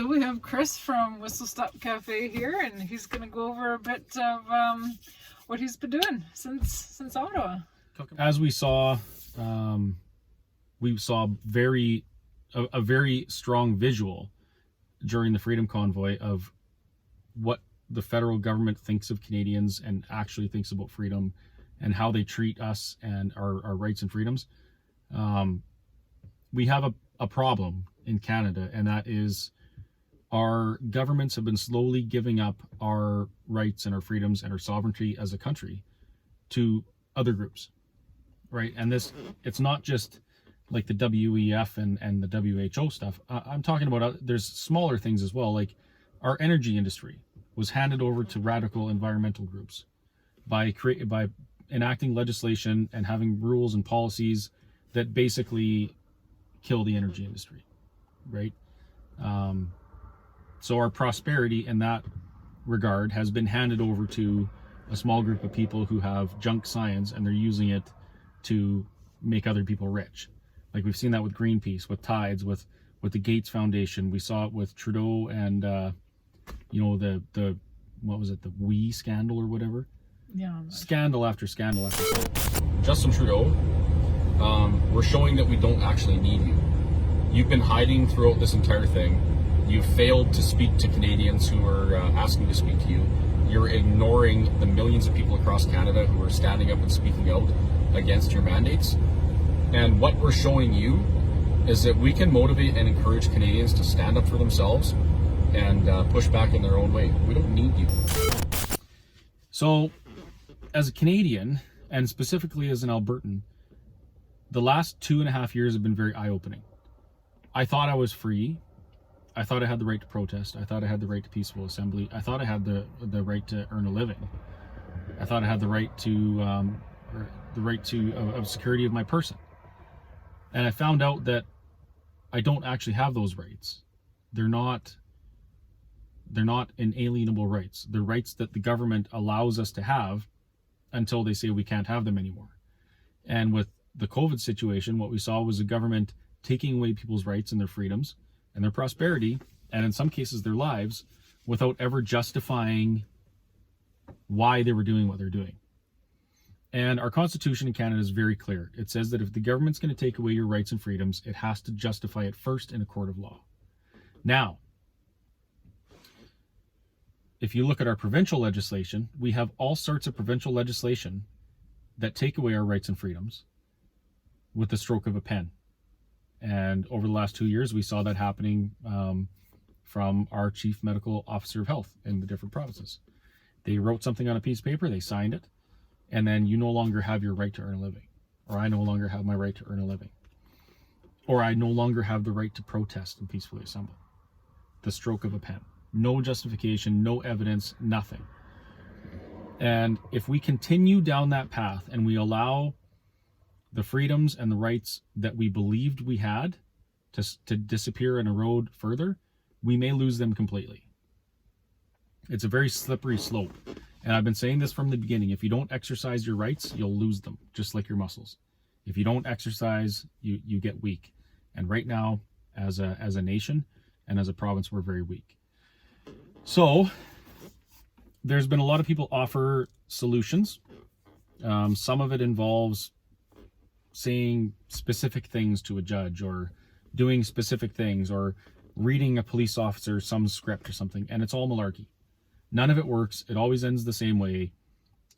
So we have Chris from Whistle Stop Cafe here, and he's going to go over a bit of what he's been doing since Ottawa. As we saw a very strong visual during the Freedom Convoy of what the federal government thinks of Canadians and actually thinks about freedom and how they treat us and our rights and freedoms. We have a problem in Canada, and that is our governments have been slowly giving up our rights and our freedoms and our sovereignty as a country to other groups, right? And it's not just like the WEF and the WHO stuff. I'm talking about there's smaller things as well, like our energy industry was handed over to radical environmental groups by enacting legislation and having rules and policies that basically kill the energy industry, right? So our prosperity in that regard has been handed over to a small group of people who have junk science, and they're using it to make other people rich. Like we've seen that with Greenpeace, with Tides, with the Gates Foundation. We saw it with Trudeau and the what was it, the WE scandal or whatever? Yeah. Scandal after scandal after scandal. Justin Trudeau, we're showing that we don't actually need you. You've been hiding throughout this entire thing. You've failed to speak to Canadians who are asking to speak to you. You're ignoring the millions of people across Canada who are standing up and speaking out against your mandates. And what we're showing you is that we can motivate and encourage Canadians to stand up for themselves and push back in their own way. We don't need you. So, as a Canadian, and specifically as an Albertan, the last 2.5 years have been very eye-opening. I thought I was free. I thought I had the right to protest. I thought I had the right to peaceful assembly. I thought I had the right to earn a living. I thought I had the right to of security of my person. And I found out that I don't actually have those rights. They're not inalienable rights. They're rights that the government allows us to have until they say we can't have them anymore. And with the COVID situation, what we saw was the government taking away people's rights and their freedoms and their prosperity, and in some cases their lives, without ever justifying why they were doing what they're doing. And our Constitution in Canada is very clear. It says that if the government's going to take away your rights and freedoms, it has to justify it first in a court of law. Now, if you look at our provincial legislation, we have all sorts of provincial legislation that take away our rights and freedoms with the stroke of a pen. And over the last 2 years, we saw that happening from our chief medical officer of health in the different provinces. They wrote something on a piece of paper, they signed it, and then you no longer have your right to earn a living. Or I no longer have my right to earn a living. Or I no longer have the right to protest and peacefully assemble. The stroke of a pen. No justification, no evidence, nothing. And if we continue down that path and we allow the freedoms and the rights that we believed we had to disappear and erode further, we may lose them completely. It's a very slippery slope. And I've been saying this from the beginning. If you don't exercise your rights, you'll lose them, just like your muscles. If you don't exercise, you get weak. And right now, as a nation and as a province, we're very weak. So there's been a lot of people offer solutions. Some of it involves saying specific things to a judge or doing specific things or reading a police officer some script or something, and it's all malarkey. None of it works. It always ends the same way.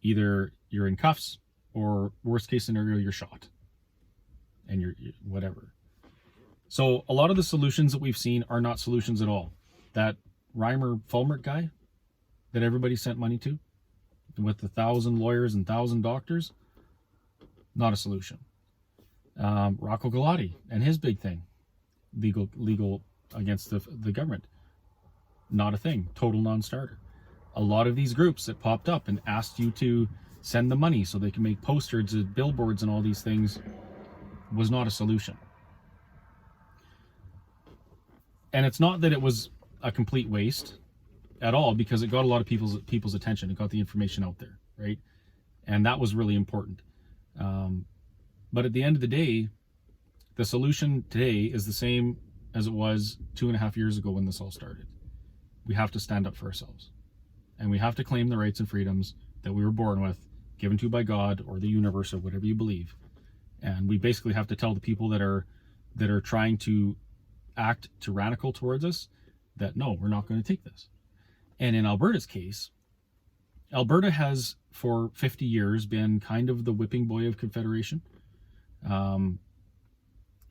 Either you're in cuffs or worst case scenario, you're shot and you're whatever. So a lot of the solutions that we've seen are not solutions at all. That Reimer Fulmert guy that everybody sent money to with 1,000 lawyers and 1,000 doctors, not a solution. Rocco Galati and his big thing, legal against the government, not a thing, total non-starter. A lot of these groups that popped up and asked you to send the money so they can make posters and billboards and all these things was not a solution. And it's not that it was a complete waste at all, because it got a lot of people's attention. It got the information out there, right? And that was really important. But at the end of the day, the solution today is the same as it was 2.5 years ago when this all started. We have to stand up for ourselves. And we have to claim the rights and freedoms that we were born with, given to by God or the universe or whatever you believe. And we basically have to tell the people that are trying to act tyrannical towards us that no, we're not going to take this. And in Alberta's case, Alberta has for 50 years been kind of the whipping boy of Confederation.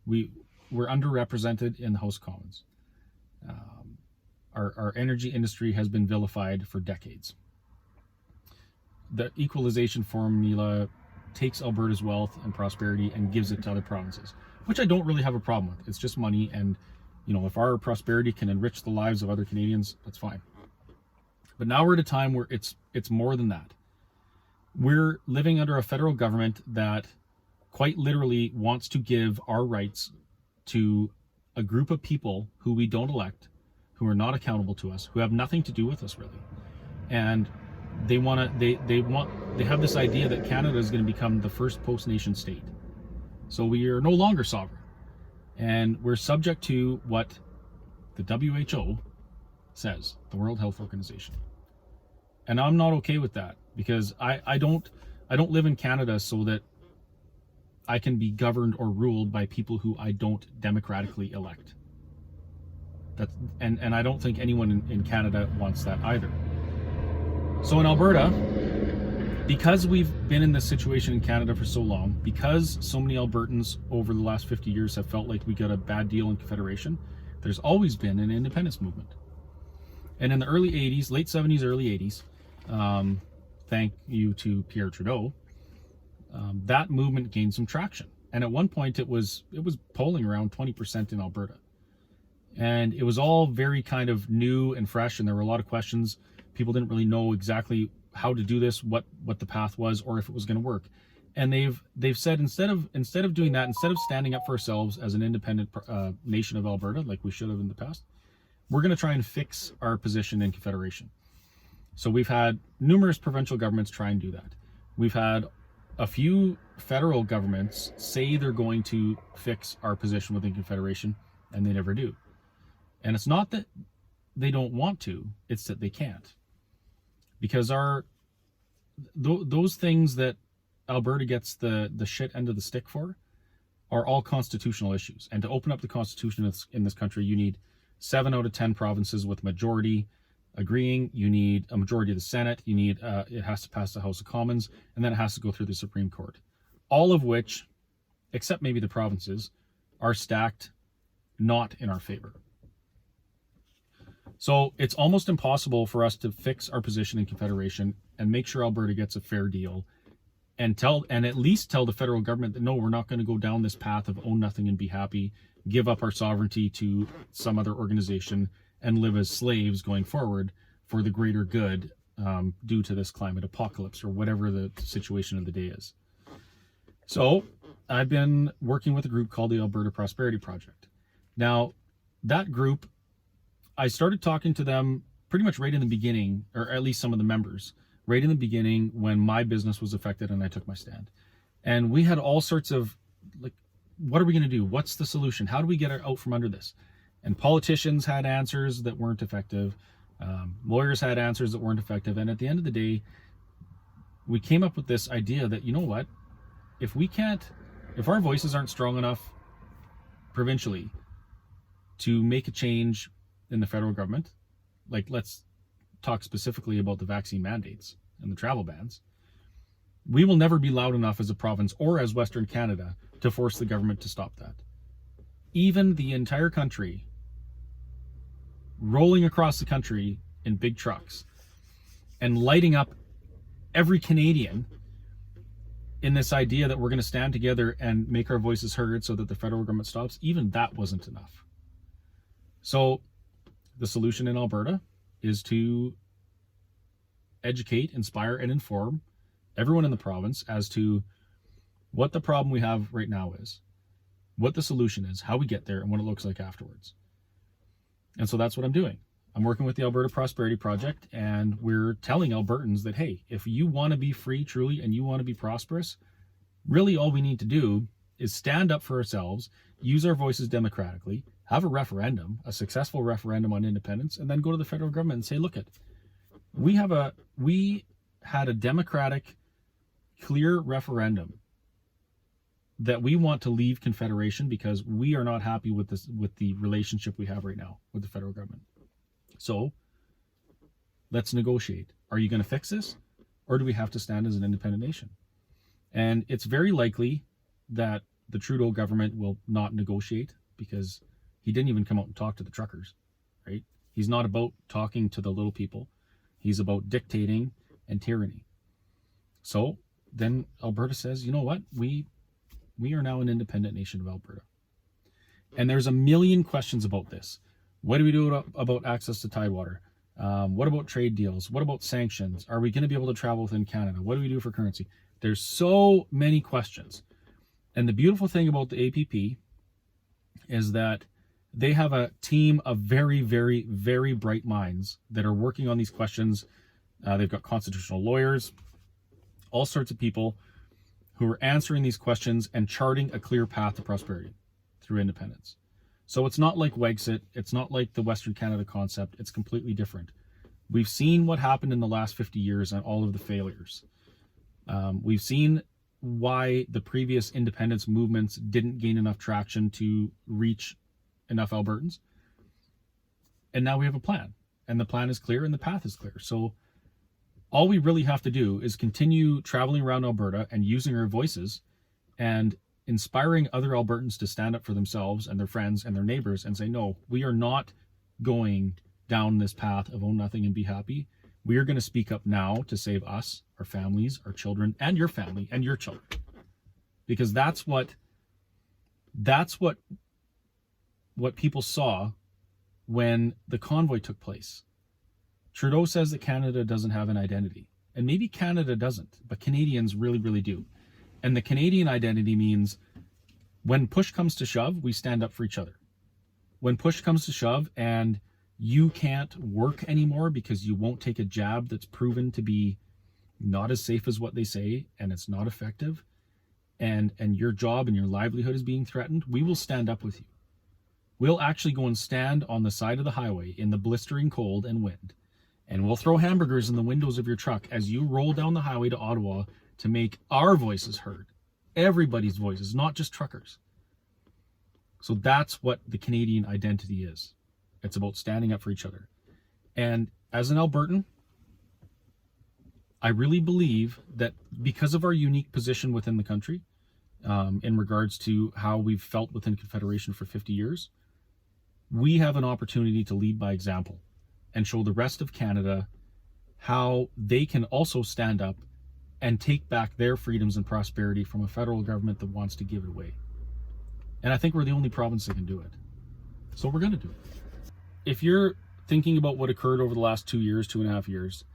We're underrepresented in the House of Commons. Our energy industry has been vilified for decades. The equalization formula takes Alberta's wealth and prosperity and gives it to other provinces, which I don't really have a problem with. It's just money, and if our prosperity can enrich the lives of other Canadians, that's fine. But now we're at a time where it's more than that. We're living under a federal government that quite literally wants to give our rights to a group of people who we don't elect, who are not accountable to us, who have nothing to do with us really. And they have this idea that Canada is going to become the first post-nation state. So we are no longer sovereign. And we're subject to what the WHO says, the World Health Organization. And I'm not okay with that, because I don't live in Canada so that I can be governed or ruled by people who I don't democratically elect. And I don't think anyone in Canada wants that either. So in Alberta, because we've been in this situation in Canada for so long, because so many Albertans over the last 50 years have felt like we got a bad deal in Confederation, there's always been an independence movement. And in the early 80s, late 70s, early 80s, thank you to Pierre Trudeau, that movement gained some traction. And at one point it was polling around 20% in Alberta. And it was all very kind of new and fresh, and there were a lot of questions. People didn't really know exactly how to do this, what the path was, or if it was going to work. And they've said instead of doing that, instead of standing up for ourselves as an independent nation of Alberta, like we should have in the past, we're going to try and fix our position in Confederation. So we've had numerous provincial governments try and do that. We've had a few federal governments say they're going to fix our position within Confederation, and they never do. And it's not that they don't want to, it's that they can't. Because those things that Alberta gets the shit end of the stick for are all constitutional issues. And to open up the Constitution in this country, you need 7 out of 10 provinces with majority agreeing. You need a majority of the Senate. You need it has to pass the House of Commons, and then it has to go through the Supreme Court. All of which, except maybe the provinces, are stacked not in our favor. So it's almost impossible for us to fix our position in Confederation and make sure Alberta gets a fair deal, and at least tell the federal government that no, we're not going to go down this path of own nothing and be happy, give up our sovereignty to some other organization, and live as slaves going forward for the greater good due to this climate apocalypse or whatever the situation of the day is. So I've been working with a group called the Alberta Prosperity Project. Now, that group, I started talking to them pretty much right in the beginning, or at least some of the members, right in the beginning when my business was affected and I took my stand. And we had all sorts of, like, what are we going to do? What's the solution? How do we get out from under this? And politicians had answers that weren't effective. Lawyers had answers that weren't effective. And at the end of the day, we came up with this idea that, you know what? If our voices aren't strong enough provincially to make a change in the federal government, like let's talk specifically about the vaccine mandates and the travel bans, we will never be loud enough as a province or as Western Canada to force the government to stop that. Even the entire country rolling across the country in big trucks and lighting up every Canadian in this idea that we're going to stand together and make our voices heard so that the federal government stops, even that wasn't enough. So the solution in Alberta is to educate, inspire, and inform everyone in the province as to what the problem we have right now is, what the solution is, how we get there, and what it looks like afterwards. And so that's what I'm doing. I'm working with the Alberta Prosperity Project, and we're telling Albertans that, hey, if you want to be free truly and you want to be prosperous, really all we need to do is stand up for ourselves, use our voices democratically, have a referendum, a successful referendum on independence, and then go to the federal government and say, look, we had a democratic, clear referendum that we want to leave Confederation because we are not happy with the relationship we have right now with the federal government. So let's negotiate. Are you going to fix this, or do we have to stand as an independent nation? And it's very likely that the Trudeau government will not negotiate, because he didn't even come out and talk to the truckers, right? He's not about talking to the little people. He's about dictating and tyranny. So then Alberta says, you know what? We are now an independent nation of Alberta. And there's a million questions about this. What do we do about access to Tidewater? What about trade deals? What about sanctions? Are we going to be able to travel within Canada? What do we do for currency? There's so many questions. And the beautiful thing about the APP is that they have a team of very, very, very bright minds that are working on these questions. They've got constitutional lawyers, all sorts of people who are answering these questions and charting a clear path to prosperity through independence. So it's not like Wexit. It's not like the Western Canada concept. It's completely different. We've seen what happened in the last 50 years and all of the failures. We've seen why the previous independence movements didn't gain enough traction to reach enough Albertans. And now we have a plan. And the plan is clear and the path is clear. So all we really have to do is continue traveling around Alberta and using our voices and inspiring other Albertans to stand up for themselves and their friends and their neighbors and say, no, we are not going down this path of own nothing and be happy. We are going to speak up now to save us, our families, our children, and your family and your children. Because that's what people saw when the convoy took place. Trudeau says that Canada doesn't have an identity. And maybe Canada doesn't, but Canadians really, really do. And the Canadian identity means when push comes to shove, we stand up for each other. When push comes to shove and you can't work anymore because you won't take a jab that's proven to be not as safe as what they say and it's not effective, and your job and your livelihood is being threatened, we will stand up with you. We'll actually go and stand on the side of the highway in the blistering cold and wind, and we'll throw hamburgers in the windows of your truck as you roll down the highway to Ottawa to make our voices heard. Everybody's voices, not just truckers. So that's what the Canadian identity is. It's about standing up for each other. And as an Albertan, I really believe that because of our unique position within the country, in regards to how we've felt within Confederation for 50 years, we have an opportunity to lead by example and show the rest of Canada how they can also stand up and take back their freedoms and prosperity from a federal government that wants to give it away. And I think we're the only province that can do it. So we're going to do it. If you're thinking about what occurred over the last 2 years, 2.5 years,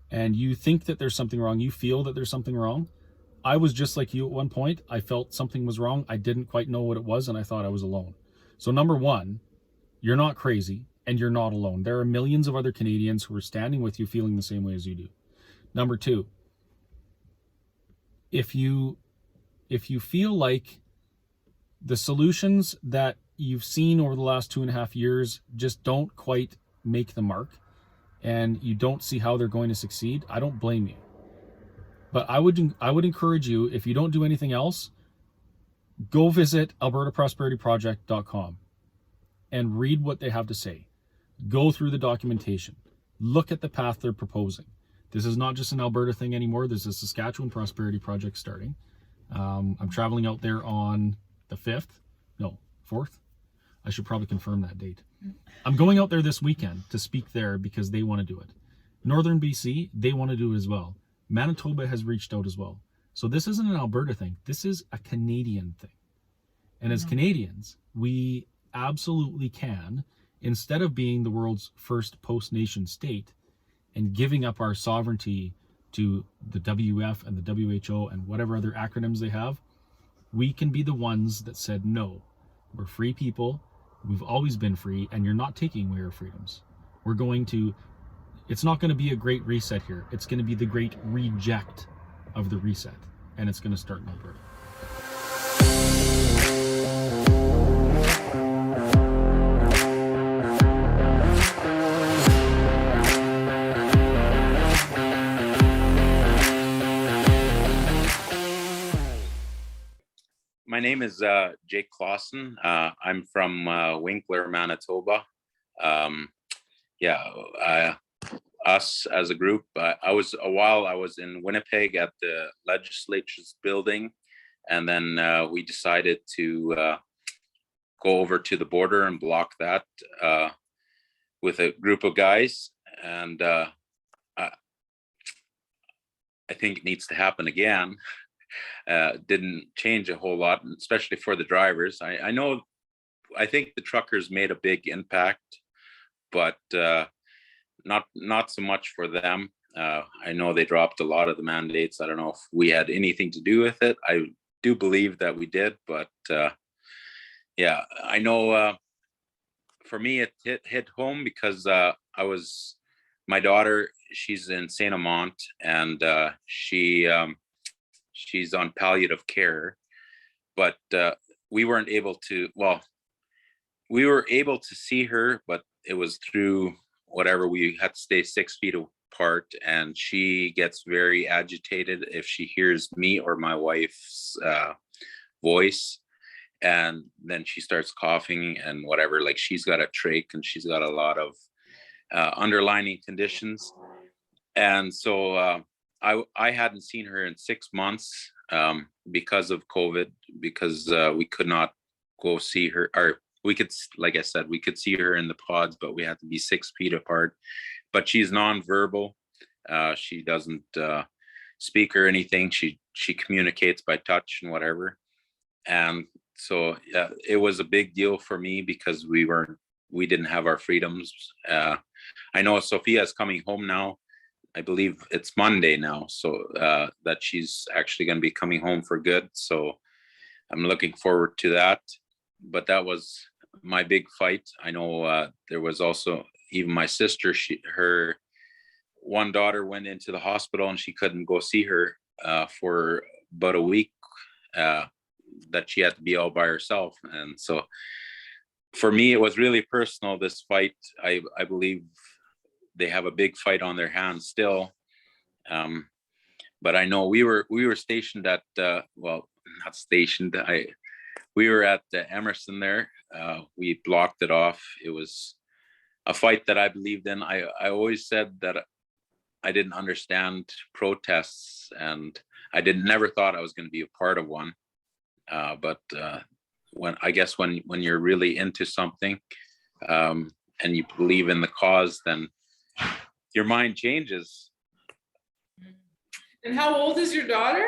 and you think that there's something wrong, you feel that there's something wrong, I was just like you at one point. I felt something was wrong. I didn't quite know what it was, and I thought I was alone. So number one, you're not crazy, and you're not alone. There are millions of other Canadians who are standing with you feeling the same way as you do. Number two, if you feel like the solutions that you've seen over the last 2.5 years just don't quite make the mark and you don't see how they're going to succeed, I don't blame you. But I would encourage you, if you don't do anything else, go visit albertaprosperityproject.com and read what they have to say. Go through the documentation. Look at the path they're proposing. This is not just an Alberta thing anymore. There's a Saskatchewan Prosperity Project starting. I'm traveling out there on the 4th. I should probably confirm that date. I'm going out there this weekend to speak there because they want to do it. Northern BC, they want to do it as well. Manitoba has reached out as well. So this isn't an Alberta thing. This is a Canadian thing. And as Canadians, we absolutely can, instead of being the world's first post-nation state and giving up our sovereignty to the WF and the WHO and whatever other acronyms they have, we can be the ones that said, no, we're free people. We've always been free, and you're not taking away our freedoms. It's not going to be a great reset here. It's going to be the great reject of the reset, and it's going to start in Alberta. name is Jake Clausen. I'm from Winkler, Manitoba. Yeah, us as a group. I was in Winnipeg at the legislature's building, and then we decided to go over to the border and block that with a group of guys. And I think it needs to happen again. Didn't change a whole lot, especially for the drivers. I think the truckers made a big impact, but not so much for them. I know they dropped a lot of the mandates. I don't know if we had anything to do with it. I do believe that we did, but yeah, I know for me it hit home because my daughter, she's in Saint Amant, and she's on palliative care, but we weren't able to, we were able to see her, but it was through whatever, we had to stay 6 feet apart, and she gets very agitated if she hears me or my wife's voice, and then she starts coughing and whatever. Like, she's got a trach and she's got a lot of underlying conditions, and so I hadn't seen her in 6 months because of COVID, because we could not go see her, or we could, like I said, we could see her in the pods, but we had to be 6 feet apart. But she's nonverbal. She doesn't speak or anything. She communicates by touch and whatever. And so it was a big deal for me because we didn't have our freedoms. I know Sophia is coming home now. I believe it's Monday now, so that she's actually going to be coming home for good. So I'm looking forward to that. But that was my big fight. I know there was also even my sister. Her one daughter went into the hospital and she couldn't go see her for about a week. That she had to be all by herself. And so for me, it was really personal, this fight. I believe they have a big fight on their hands still. But I know we were stationed at, well, not stationed. We were at Emerson there. We blocked it off. It was a fight that I believed in. I always said that I didn't understand protests, and I never thought I was going to be a part of one. But when you're really into something, and you believe in the cause, then your mind changes. And how old is your daughter?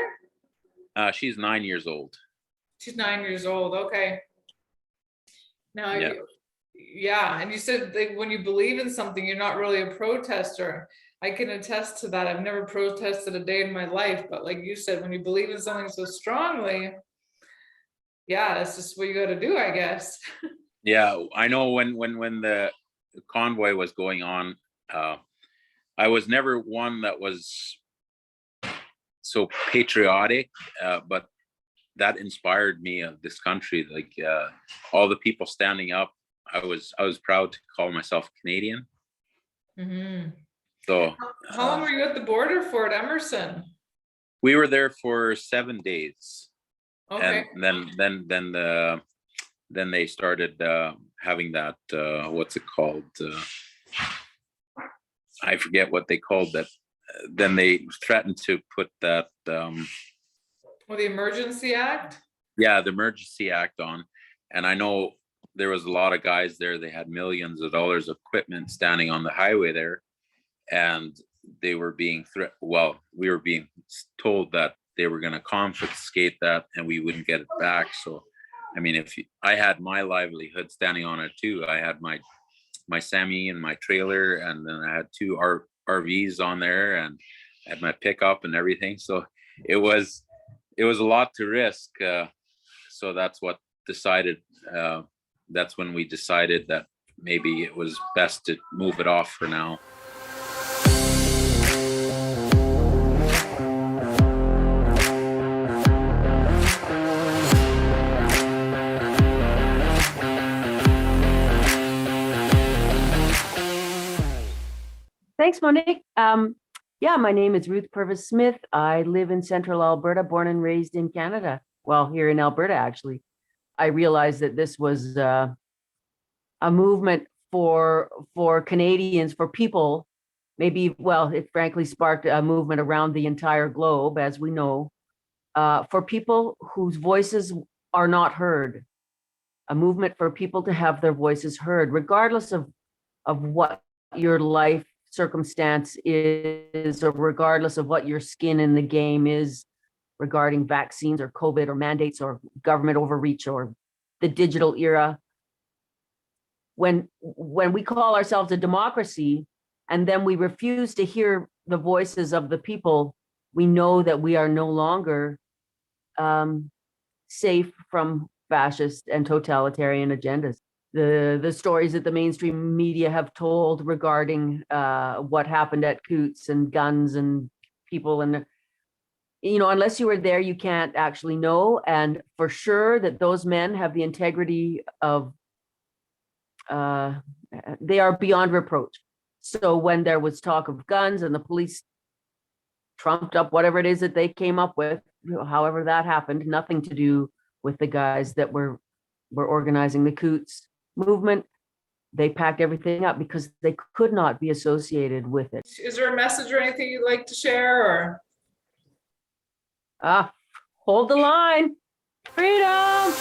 She's 9 years old. She's 9 years old. Okay. Now, yeah. And you said that when you believe in something, you're not really a protester. I can attest to that. I've never protested a day in my life, but like you said, when you believe in something so strongly, yeah, that's just what you got to do, I guess. Yeah, I know when the convoy was going on, I was never one that was so patriotic, but that inspired me of this country. Like all the people standing up, I was proud to call myself Canadian. Mm-hmm. So how long were you at the border for at Emerson? We were there for 7 days. Okay. And then they started having that what's it called? I forget what they called that. Then they threatened to put that The Emergency Act? Yeah, the Emergency Act on. And I know there was a lot of guys there. They had millions of dollars of equipment standing on the highway there, and they were being we were being told that they were going to confiscate that and we wouldn't get it back. So, I mean, I had my livelihood standing on it too. I had my semi and my trailer, and then I had 2 RVs on there, and I had my pickup and everything. So it was a lot to risk. So that's what decided. That's when we decided that maybe it was best to move it off for now. Thanks, Monique. Yeah, my name is Ruth Purvis Smith. I live in central Alberta, born and raised in Canada. well, here in Alberta, actually, I realized that this was a movement for Canadians, for people, maybe, well, it frankly sparked a movement around the entire globe, as we know, for people whose voices are not heard. A movement for people to have their voices heard, regardless of what your life circumstance is, or regardless of what your skin in the game is regarding vaccines or COVID or mandates or government overreach or the digital era. When we call ourselves a democracy and then we refuse to hear the voices of the people, we know that we are no longer safe from fascist and totalitarian agendas. The stories that the mainstream media have told regarding what happened at Coutts and guns and people, and unless you were there, you can't actually know. And for sure that those men have the integrity of, they are beyond reproach. So when there was talk of guns and the police trumped up whatever it is that they came up with, however that happened, nothing to do with the guys that were organizing the Coutts movement. They packed everything up because they could not be associated with it. Is there a message or anything you'd like to share, or? Hold the line. Freedom.